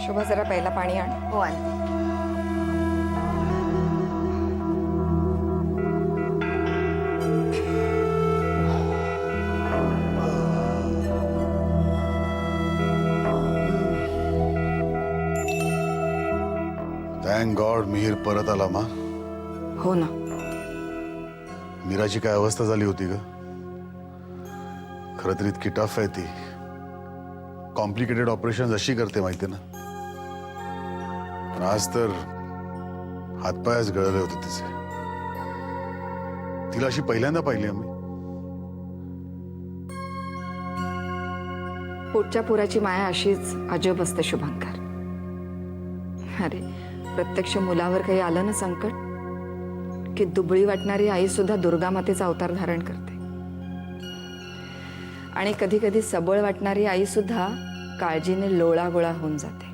शुभा जरा प्यायला पाणी आण. हो आणते. थँक गॉड मिहीर परत आला मा. हो ना. मीराची काय अवस्था झाली होती ग. खरं तर इतकी टफ आहे ती. कॉम्प्लिकेटेड ऑपरेशन अशी करते माहिती ना. पण आज तर हातपायच गळले होते तिचे. तिला अशी पहिल्यांदा पाहिली आम्ही. पोटच्या पुराची माया अशीच अजब असते शुभंकर. अरे प्रत्यक्ष मुलावर काही आलं ना संकट की दुबळी वाटणारी आई सुद्धा दुर्गा मातेचा अवतार धारण करते. आणि कधी कधी सबळ वाटणारी आई सुद्धा काळजीने लोळागोळा होऊन जाते.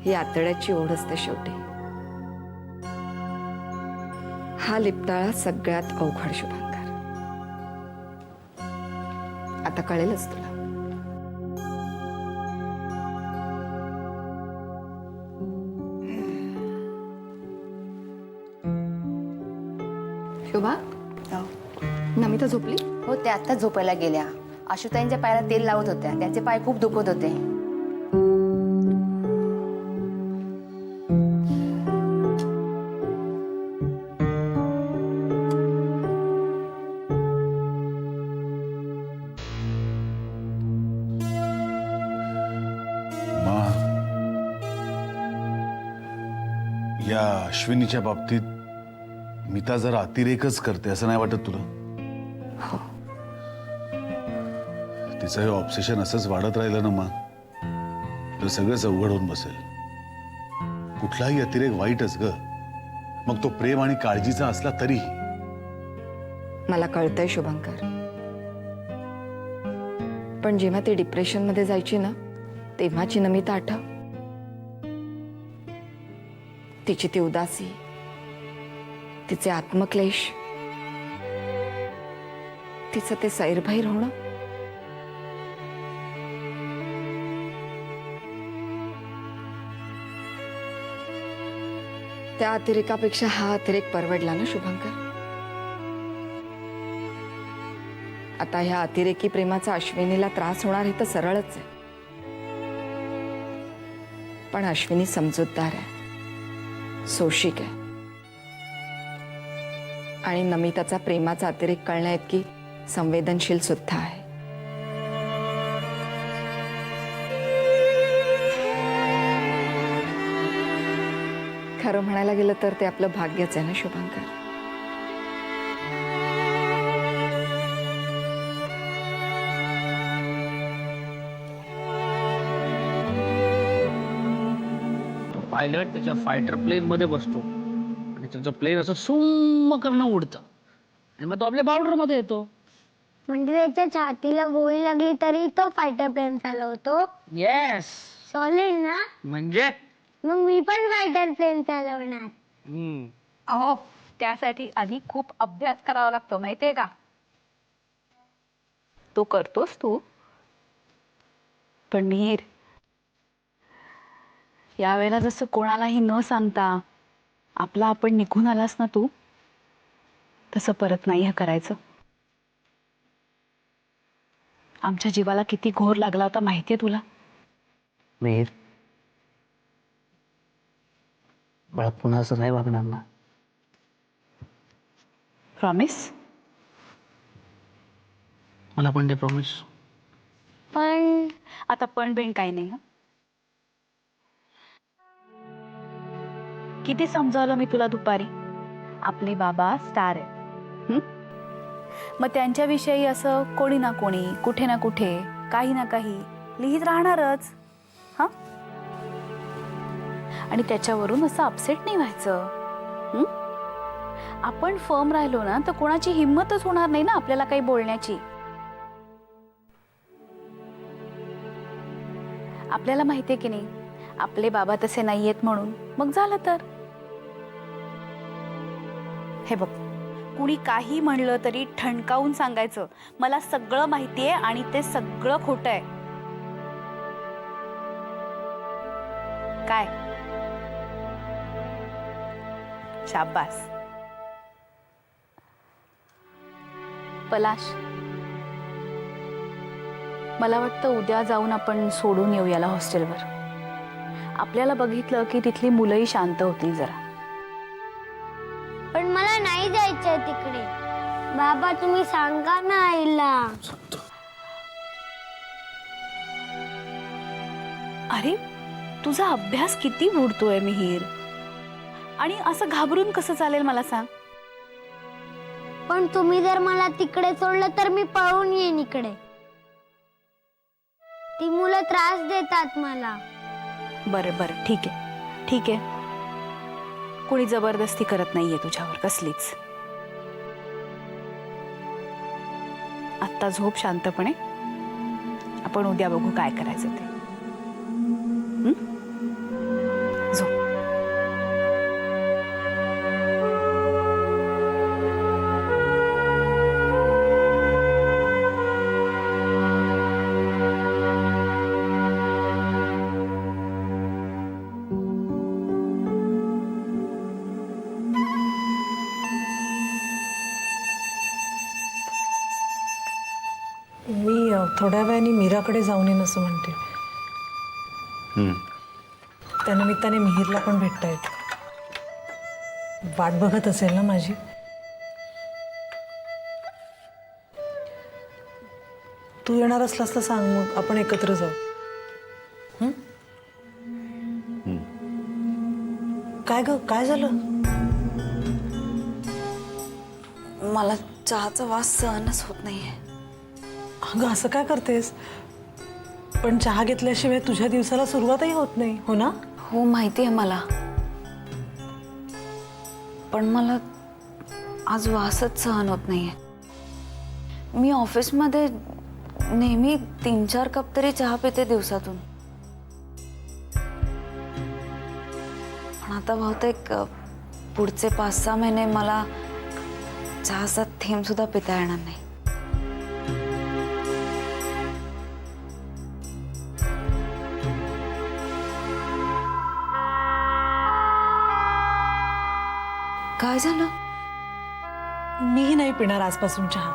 ही आतड्याची ओढ असते शेवटी. हा लिपटाळा सगळ्यात अवघड शुभंकर. आता कळेलच तुला. शुभा, नमिता झोपली? हो त्या आत्ताच झोपायला गेल्या. आशुताईंच्या पायाला तेल लावत होत्या. त्यांचे पाय खूप दुखत होते. मा, या अश्विनीच्या बाबतीत मीता जरा अतिरेकच करते असं नाही वाटत तुला? तिचं हे ऑब्सेशन असंच वाढत राहिलं ना मा, तर सगळंच अवघड होऊन बसेल. कुठलाही अतिरेक वाईटच ग, मग तो प्रेम आणि काळजीचा असला तरी. मला कळतंय शुभंकर, पण जेव्हा ती डिप्रेशन मध्ये जायची ना तेव्हाची नमिता आठव. तिची ती उदासी, तिचे आत्मक्लेश, तिचं ते सैरभैर होणं. त्या अतिरेकापेक्षा हा अतिरेक परवडला ना शुभंकर. आता ह्या अतिरेकी प्रेमाचा अश्विनीला त्रास होणार हे तर सरळच आहे. पण अश्विनी समजूतदार आहे, सोशिक आहे आणि नमिताचा प्रेमाचा अतिरेक कळण्या इतकी संवेदनशील सुद्धा आहे. खरं म्हणायला गेलं तर ते आपलं भाग्यच आहे ना शुभंकर. पायलट त्याच्या फायटर प्लेन मध्ये बसतो आणि त्याचं प्लेन असं सुम्म करणं उडतं आणि मग तो आपल्या बॉर्डर मध्ये येतो. म्हणजे त्याच्या छातीला गोळी लागली तरी तो फायटर प्लेन चालवतो. येस. सॉलिड ना. म्हणजे मग मी पण फायटर प्लेन चालवणार. अहो त्यासाठी आधी खूप अभ्यास करावा लागतो माहितीये का. तो करतोस तू, पण मिहीर यावेळेला जसं कोणालाही न सांगता आपला आपण निघून आलास ना तू, तसं परत नाही हे करायचं. आमच्या जीवाला किती घोर लागला होता माहितीये तुला. मिहीर, मला पुन्हा असं नाही वागणार ना. प्रॉमिस. मला पण ते प्रॉमिस. पण आता पण बेन काही नाही. किती समजावलं मी तुला दुपारी. आपले बाबा स्टार आहे. मग त्यांच्याविषयी असं कोणी ना कोणी, कुठे ना कुठे, काही ना काही लिहित राहणारच. हा, आणि त्याच्यावरून असं अपसेट नाही व्हायचं. आपण फर्म राहिलो ना तर कोणाची हिंमतच होणार नाही ना आपल्याला काही बोलण्याची. आपल्याला माहितीये की नाही आपले बाबा तसे नाहीयेत म्हणून. मग झालं तर हे बघ, कुणी काही म्हणलं तरी ठणकावून सांगायचं मला सगळं माहितीये आणि ते सगळं खोटं आहे. काय? शाबास. पलाश, मला वाटतं उद्या जाऊन आपण सोडून येऊ याला हॉस्टेलवर. आपल्याला बघितलं की तिथली मुलंही शांत होतील जरा. पण मला नाही जायचंय तिकडे. बाबा तुम्ही सांगा ना आईला. अरे तुझा अभ्यास किती बुडतोय मिहीर, आणि असं घाबरून कसं चालेल मला सांग. पण तुम्ही जर मला तिकडे सोडलं तर मी पळून येईन इकडे. ती मुलं त्रास देतात मला. बरं बरं, ठीक आहे ठीक आहे. कोणी जबरदस्ती करत नाहीये तुझ्यावर कसलीच. आत्ता झोप शांतपणे. आपण उद्या बघू काय करायचं ते. झोप. मी थोड्या वेळाने मीराकडे जाऊन येईन असं म्हणते. त्या निमित्ताने मिहीरला पण भेटता येत. वाट बघत असेल ना माझी. तू येणार असलास तर सांग, मग आपण एकत्र जाऊ. काय ग, काय झालं? मला चहाचा वास सहनच होत नाहीये. अगं असं काय करतेस? पण चहा घेतल्याशिवाय तुझ्या दिवसाला सुरुवातही होत नाही, हो ना? हो माहिती आहे मला, पण मला आज वासच सहन होत नाहीये. मी ऑफिसमध्ये नेहमी 3-4 कप तरी चहा पिते दिवसातून, पण आता बहुतेक पुढचे 5-6 महिने मला चहाचा थेंब सुद्धा पिता येणार नाही. काय झालं? मीही नाही पिणार आजपासून चहा.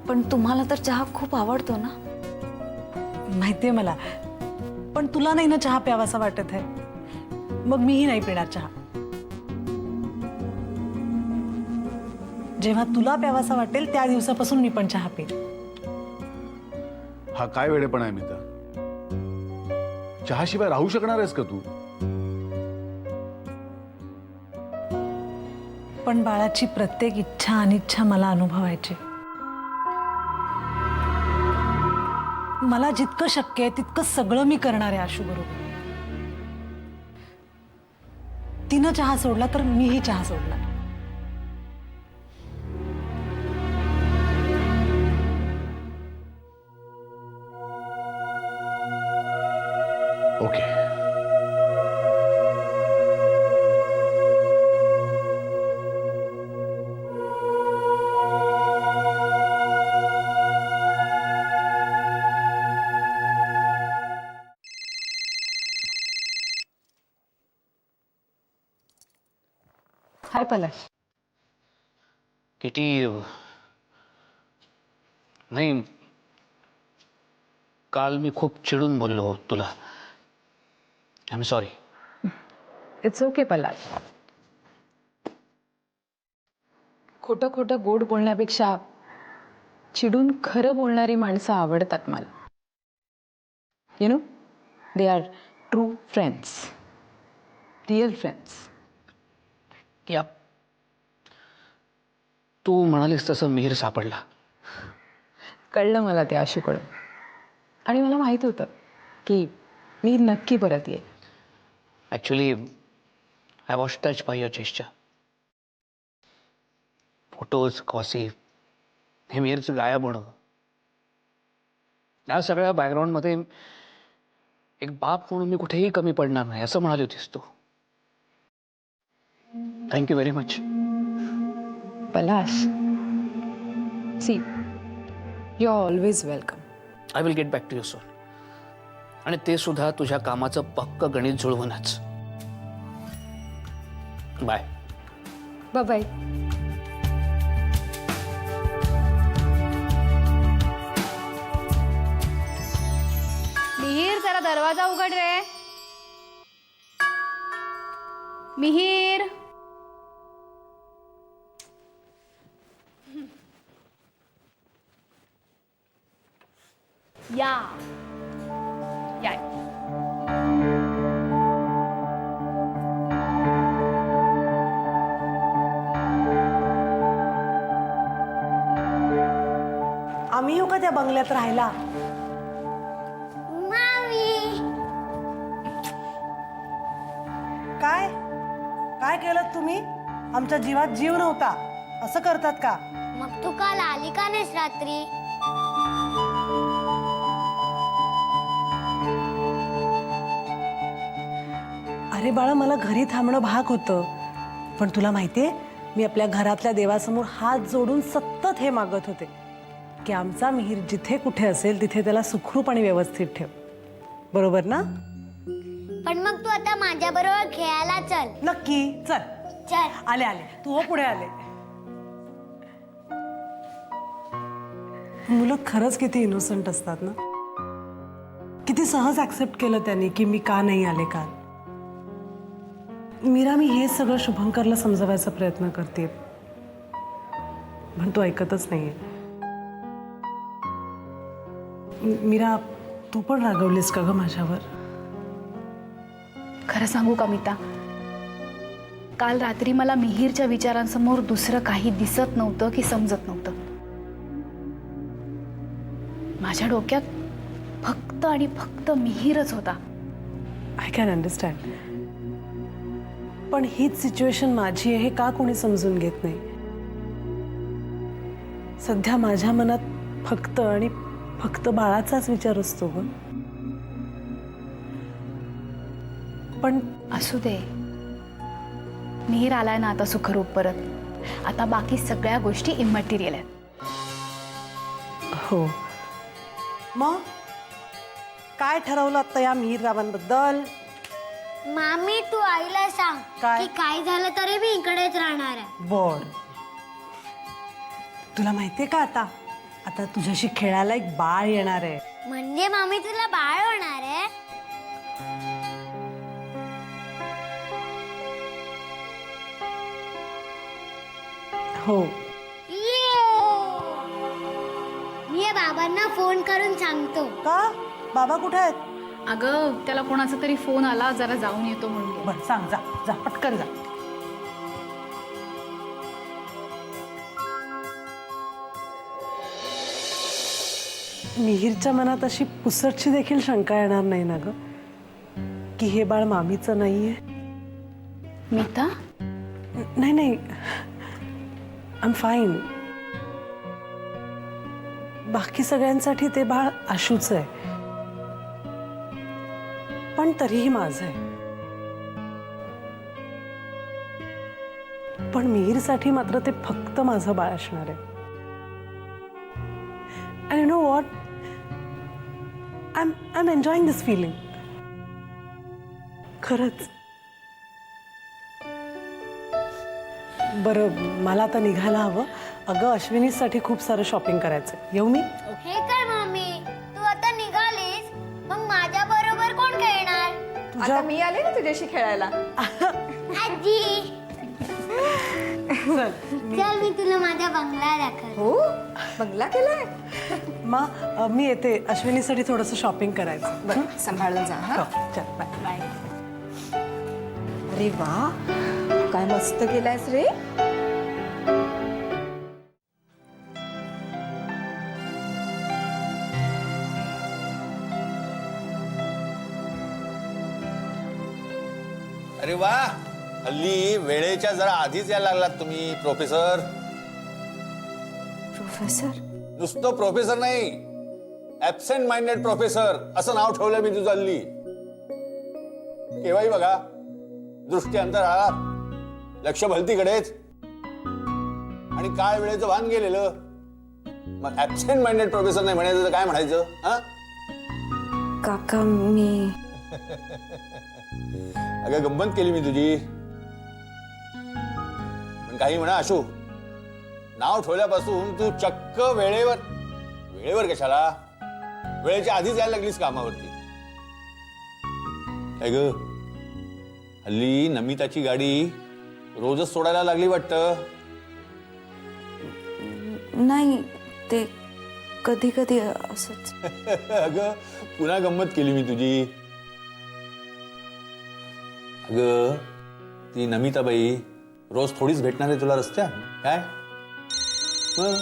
पण तुम्हाला तर चहा खूप आवडतो ना? माहितीये मला, पण तुला नाही ना चहा प्यावासा वाटत आहे, मग मीही नाही पिणार चहा. जेव्हा तुला प्यावासा वाटेल त्या दिवसापासून मी पण चहा पिईन. हा काय वेडेपणा आहे मिता? चहाशिवाय राहू शकणार आहेस का तू? पण बाळाची प्रत्येक इच्छा अनिच्छा मला अनुभवायची. मला जितकं शक्य आहे तितकं सगळं मी करणार आहे आशू बरोबर. तिनं चहा सोडला तर मीही चहा सोडणार. ओके. हाय पलाश. किती नाही, काल मी खूप चिडून बोललो तुला. I am sorry. It's okay Palash. खोटं खोटं गोड बोलण्यापेक्षा चिडून खरं बोलणारी माणसं आवडतात मला. You know, they are true friends, real friends. या तू म्हणालीस तसं मिहीर सापडला. कळलं मला ते आशूकडून, आणि मला माहीत होतं की मी नक्की परत येईल. Actually I was touch by your gesture. Photos, gossip, हे मिहीरचं गायब होणं, या सगळ्या बॅकग्राऊंडमध्ये एक बाप म्हणून मी कुठेही कमी पडणार नाही असं म्हणाली होतीस तू. Thank you very much. Palash, see you are always welcome. I will get back to you soon. आणि ते सुद्धा तुझ्या कामाचं पक्क गणित जुळवूनच. बाय. Bye bye. मिहीर, जरा दरवाजा उघड रे. मिहीर. या या. आम्ही येऊ का त्या बंगल्यात राहायला? मामी, काय काय केलं तुम्ही? आमच्या जीवात जीव नव्हता असं करतात का? मग तू काल आली का नाहीस रात्री? अरे बाळा, मला घरी थांबणं भाग होतं, पण तुला माहितीये मी आपल्या घरातल्या देवासमोर हात जोडून सतत हे मागत होते की आमचा मिहीर जिथे कुठे असेल तिथे त्याला सुखरूप आणि व्यवस्थित ठेव. बरोबर ना? पण मग तू आता माझ्या बरोबर खेळायला चल. नक्की. चल. चल. आले आले, तू हो पुढे आले. मुलं खरंच किती इनोसंट असतात ना. किती सहज ऍक्सेप्ट केलं त्यांनी की मी का नाही आले काल. मीरा, मी हे सगळं शुभंकरला समजवायचा प्रयत्न करते, पण तो ऐकतच नाहीये. मीरा, तू पण रागवलीस का ग माझ्यावर? खरं सांगू का मीता, काल रात्री मला मिहीरच्या विचारांसमोर दुसरं काही दिसत नव्हतं की समजत नव्हतं. माझ्या डोक्यात फक्त आणि फक्त मिहीरच होता. आय कॅन अंडरस्टँड, पण हीच सिच्युएशन माझी आहे हे का कोणी समजून घेत नाही? सध्या माझ्या मनात फक्त आणि फक्त बाळाचाच विचार असतो ग. पण असू दे, मिहीर आलाय ना आता सुखरूप परत. आता बाकी सगळ्या गोष्टी इमॅटेरियल आहेत. हो, मग काय ठरवलं आता या मिहीररावांबद्दल? मामी, तू आईला सांग काय? की काय झालं तरी मी इकडेच राहणार आहे. बर. तुला माहितीये का आता आता तुझ्याशी खेळायला एक बाळ येणार आहे. म्हणजे मामी तुला बाळ होणार आहे? हो. मी या बाबांना फोन करून सांगतो. का? बाबा कुठे आहेत? अगं, त्याला कोणाचा तरी फोन आला, जरा जाऊन येतो म्हणून गेला. बर, सांग, जा जा पटकन जा. मिहीरच्या मनात अशी पुसटची देखील शंका येणार नाही ना ग की हे बाळ मामीचं नाहीये? मीता, नाही नाही, आय एम फाईन. बाकी सगळ्यांसाठी ते बाळ आशूचं आहे, पण तरीही माझं आहे. पण मिहीरसाठी मात्र ते फक्त माझं बाळ असणार आहे. आणि you know what, I am enjoying this feeling. खरंच. बरं, मला आता निघायला हवं. अगं, अश्विनीसाठी खूप सारं शॉपिंग करायचं. येऊ मी? हे काय मामी, तू आता निघालीस, मग माझ्या बरोबर कोण खेळणार? आता मी आले ना तुझ्याशी खेळायला. आजी, चल मी तुला माझा बंगला दाखवते. हो, बंगला केलाय? मी येते. अश्विनीसाठी थोडंसं शॉपिंग करायचं. बरं, सांभाळून जा. हा, चल बाय. बाय. अरे वा, काय मस्त केलायस रे. अरे वा, हल्ली वेळेच्या जरा आधीच यायला लागलात तुम्ही प्रोफेसर. प्रोफेसर? नुसतं प्रोफेसर नाही, ऍब्सेंट माइंडेड प्रोफेसर असं नाव ठेवलं मी तुझं हल्ली. केव्हाही बघा दृष्टी अंतराळात. लक्ष भलतीकडेच आणि काय वेळेचं भान गेलेलं. मग ऍबसेंट माइंडेड प्रोफेसर नाही म्हणायचं तर काय म्हणायचं? हा काका मी अगं गंमत केली मी तुझी. पण काही म्हणा आशू, नाव ठेवल्यापासून तू चक्क वेळेवर कशाला, वेळेच्या आधीच यायला लागलीस कामावरती. काय ग, हल्ली नमिताची गाडी रोजच सोडायला लागली वाटतं. नाही, ते कधी कधी असंच. अगं पुन्हा गंमत केली मी तुझी. अगं ती नमिताबाई रोज थोडीच भेटणार आहे तुला रस्त्यात काय? मग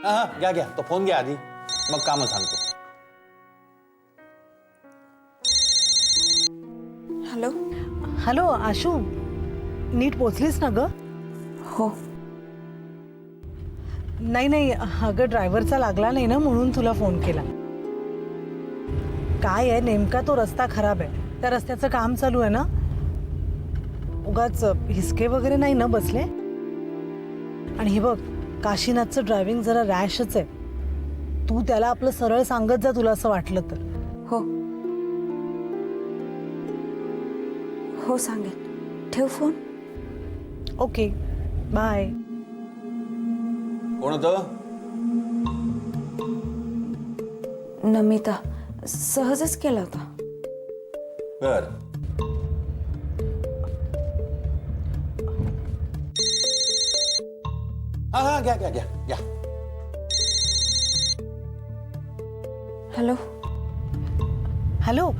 हा घ्या तो फोन घ्या आधी, मग कामं सांगतो. हॅलो. हॅलो आशू, नीट पोचलीस ना ग? हो. नाही अगं ड्रायव्हरचा लागला नाही ना म्हणून तुला फोन केला. काय आहे नेमका तो रस्ता खराब आहे, त्या रस्त्याचं काम चालू आहे ना. उगाच हिसके वगैरे नाही ना बसले. आणि हे बघ, काशीनाथचं ड्रायव्हिंग जरा रॅशच आहे. तू त्याला आपलं सरळ सांगत जा तुला असं वाटलं तर. हो हो सांगेन. ठेव फोन. Okay bye. कोण होतं? नमिता. सहजच केला होता. बर. हा घ्या. हॅलो. हॅलो.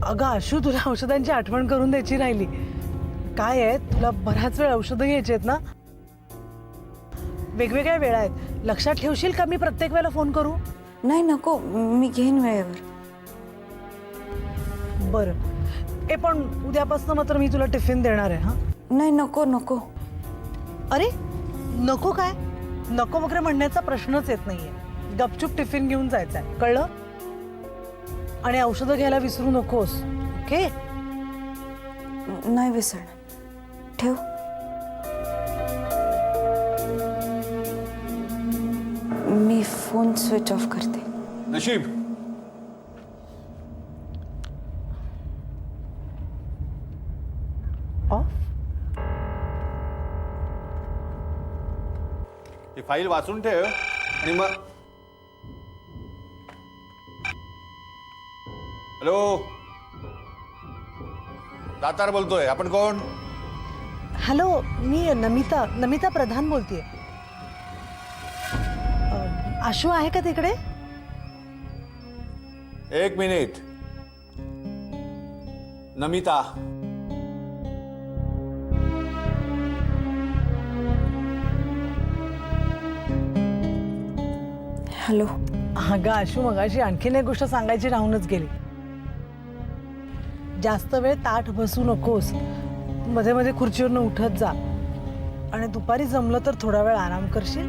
अगं आशू, तुला औषधांची आठवण करून द्यायची राहिली. काय आहे, तुला बराच वेळ औषधं घ्यायची आहेत ना. वेगवेगळ्या वेळा आहेत, लक्षात ठेवशील का? मी प्रत्येक वेळेला फोन करू? नाही नको, मी घेईन वेळेवर. बरं. पण उद्यापासून मात्र मी तुला टिफिन देणार आहे. हा नाही नको. अरे नको काय? नको वगैरे म्हणण्याचा प्रश्नच येत नाहीये. गपचूप टिफिन घेऊन जायचं आहे, कळलं? आणि औषधं घ्यायला विसरू नकोस. ओके? नाही विसरणार. ठेव. मी फोन स्विच ऑफ करते. नशीब. ऑफ? ही फाईल वाचून ठेव आणि मग. हॅलो, दातार बोलतोय. आपण कोण? हॅलो, मी नमिता प्रधान बोलतेय. आशू आहे का तिकडे? एक मिनिट. नमिता. हॅलो. अगं आशू, मगाशी आणखीन एक गोष्ट सांगायची राहूनच गेली. जास्त वेळ ताठ बसू नकोस. मध्ये मध्ये खुर्चीवरनं उठत जा. आणि दुपारी जमलं तर थोडा वेळ आराम करशील.